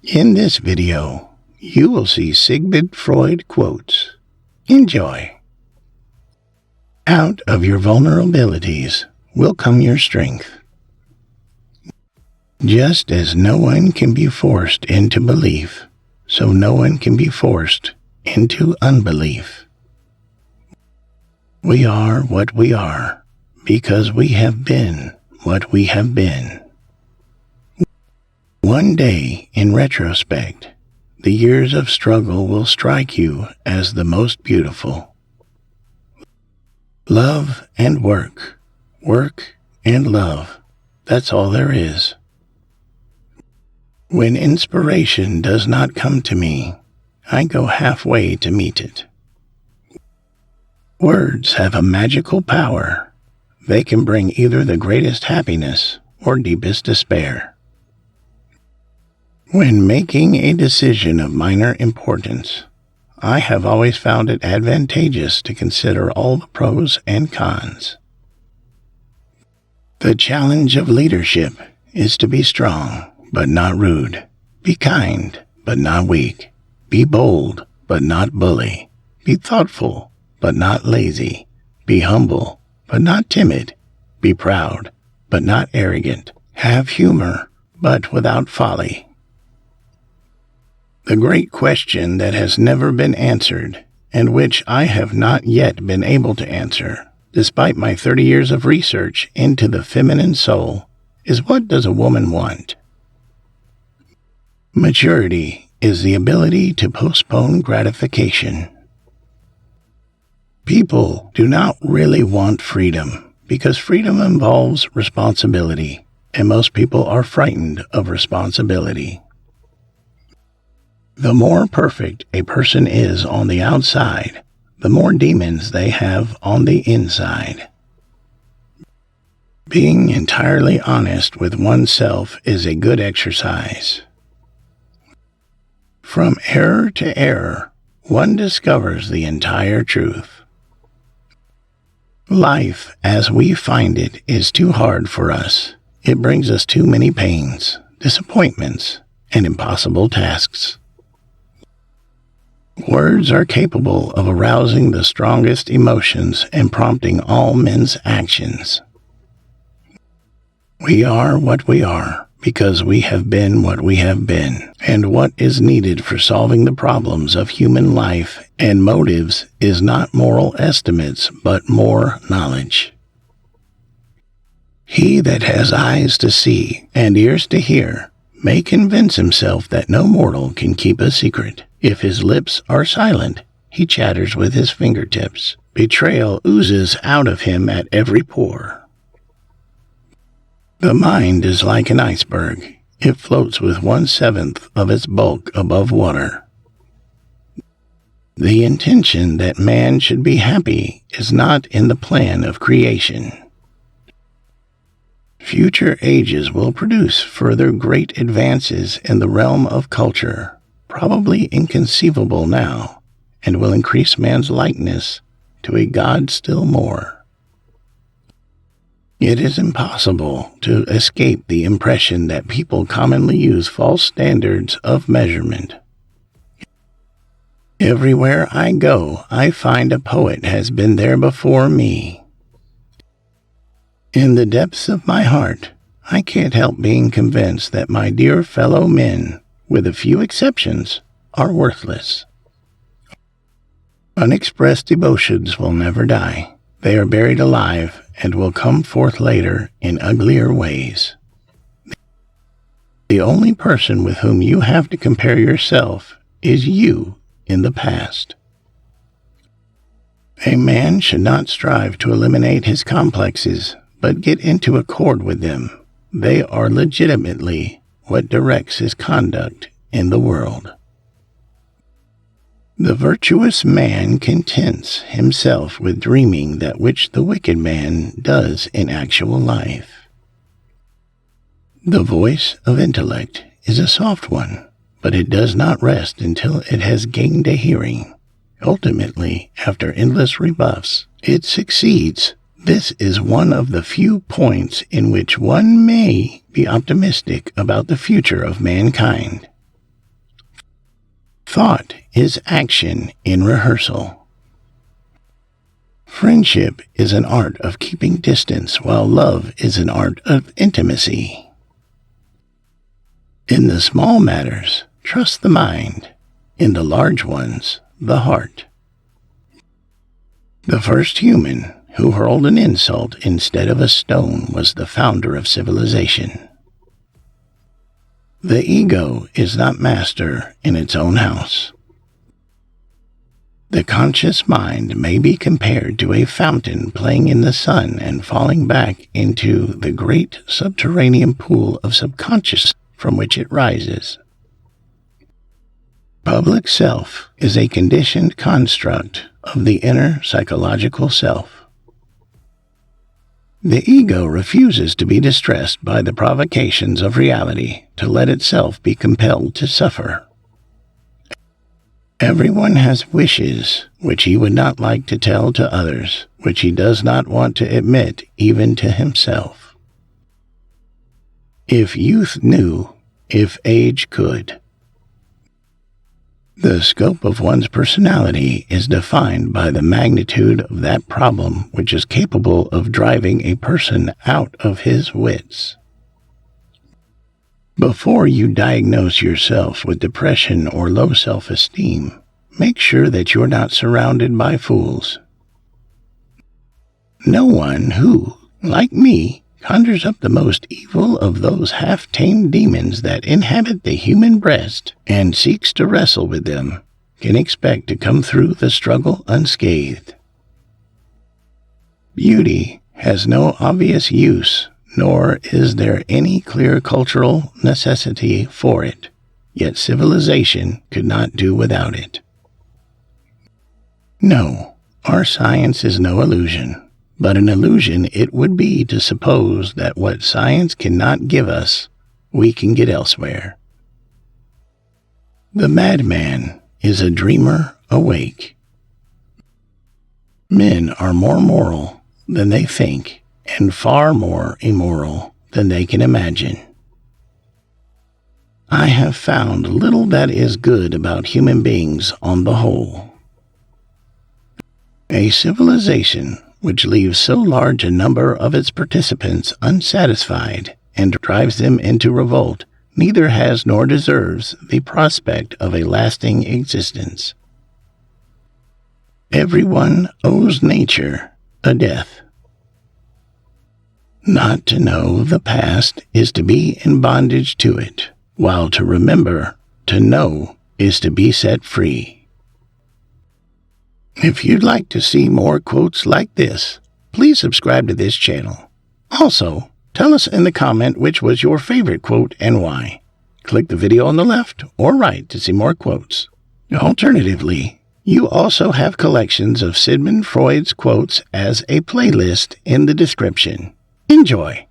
In this video, you will see Sigmund Freud quotes. Enjoy. Out of your vulnerabilities will come your strength. Just as no one can be forced into belief, so no one can be forced into unbelief. We are what we are because we have been what we have been. One day, in retrospect, the years of struggle will strike you as the most beautiful. Love and work, work and love, that's all there is. When inspiration does not come to me, I go halfway to meet it. Words have a magical power. They can bring either the greatest happiness or deepest despair. When making a decision of minor importance, I have always found it advantageous to consider all the pros and cons. The challenge of leadership is to be strong, but not rude. Be kind, but not weak. Be bold, but not bully. Be thoughtful, but not lazy. Be humble, but not timid. Be proud, but not arrogant. Have humor, but without folly. The great question that has never been answered, and which I have not yet been able to answer, despite my 30 years of research into the feminine soul, is what does a woman want? Maturity is the ability to postpone gratification. People do not really want freedom because freedom involves responsibility, and most people are frightened of responsibility. The more perfect a person is on the outside, the more demons they have on the inside. Being entirely honest with oneself is a good exercise. From error to error, one discovers the entire truth. Life, as we find it, is too hard for us. It brings us too many pains, disappointments, and impossible tasks. Words are capable of arousing the strongest emotions and prompting all men's actions. We are what we are because we have been what we have been, and what is needed for solving the problems of human life and motives is not moral estimates, but more knowledge. He that has eyes to see and ears to hear may convince himself that no mortal can keep a secret. If his lips are silent, he chatters with his fingertips. Betrayal oozes out of him at every pore. The mind is like an iceberg. It floats with 1/7 of its bulk above water. The intention that man should be happy is not in the plan of creation. Future ages will produce further great advances in the realm of culture, probably inconceivable now, and will increase man's likeness to a God still more. It is impossible to escape the impression that people commonly use false standards of measurement. Everywhere I go, I find a poet has been there before me. In the depths of my heart, I can't help being convinced that my dear fellow men, with a few exceptions, are worthless. Unexpressed emotions will never die. They are buried alive and will come forth later in uglier ways. The only person with whom you have to compare yourself is you in the past. A man should not strive to eliminate his complexes, but get into accord with them. They are legitimately what directs his conduct in the world. The virtuous man contents himself with dreaming that which the wicked man does in actual life. The voice of intellect is a soft one, but it does not rest until it has gained a hearing. Ultimately, after endless rebuffs, it succeeds. This is one of the few points in which one may be optimistic about the future of mankind. Thought is action in rehearsal. Friendship is an art of keeping distance, while love is an art of intimacy. In the small matters, trust the mind. In the large ones, the heart. The first human who hurled an insult instead of a stone was the founder of civilization. The ego is not master in its own house. The conscious mind may be compared to a fountain playing in the sun and falling back into the great subterranean pool of subconscious from which it rises. Public self is a conditioned construct of the inner psychological self. The ego refuses to be distressed by the provocations of reality to let itself be compelled to suffer. Everyone has wishes which he would not like to tell to others, which he does not want to admit even to himself. If youth knew, if age could. The scope of one's personality is defined by the magnitude of that problem which is capable of driving a person out of his wits. Before you diagnose yourself with depression or low self-esteem, make sure that you're not surrounded by fools. No one who, like me, conjures up the most evil of those half-tamed demons that inhabit the human breast and seeks to wrestle with them, can expect to come through the struggle unscathed. Beauty has no obvious use, nor is there any clear cultural necessity for it, yet civilization could not do without it. No, our science is no illusion. But an illusion it would be to suppose that what science cannot give us, we can get elsewhere. The madman is a dreamer awake. Men are more moral than they think, and far more immoral than they can imagine. I have found little that is good about human beings on the whole. A civilization which leaves so large a number of its participants unsatisfied and drives them into revolt, neither has nor deserves the prospect of a lasting existence. Everyone owes nature a death. Not to know the past is to be in bondage to it, while to remember, to know, is to be set free. If you'd like to see more quotes like this, please subscribe to this channel. Also, tell us in the comment which was your favorite quote and why. Click the video on the left or right to see more quotes. Alternatively, you also have collections of Sigmund Freud's quotes as a playlist in the description. Enjoy!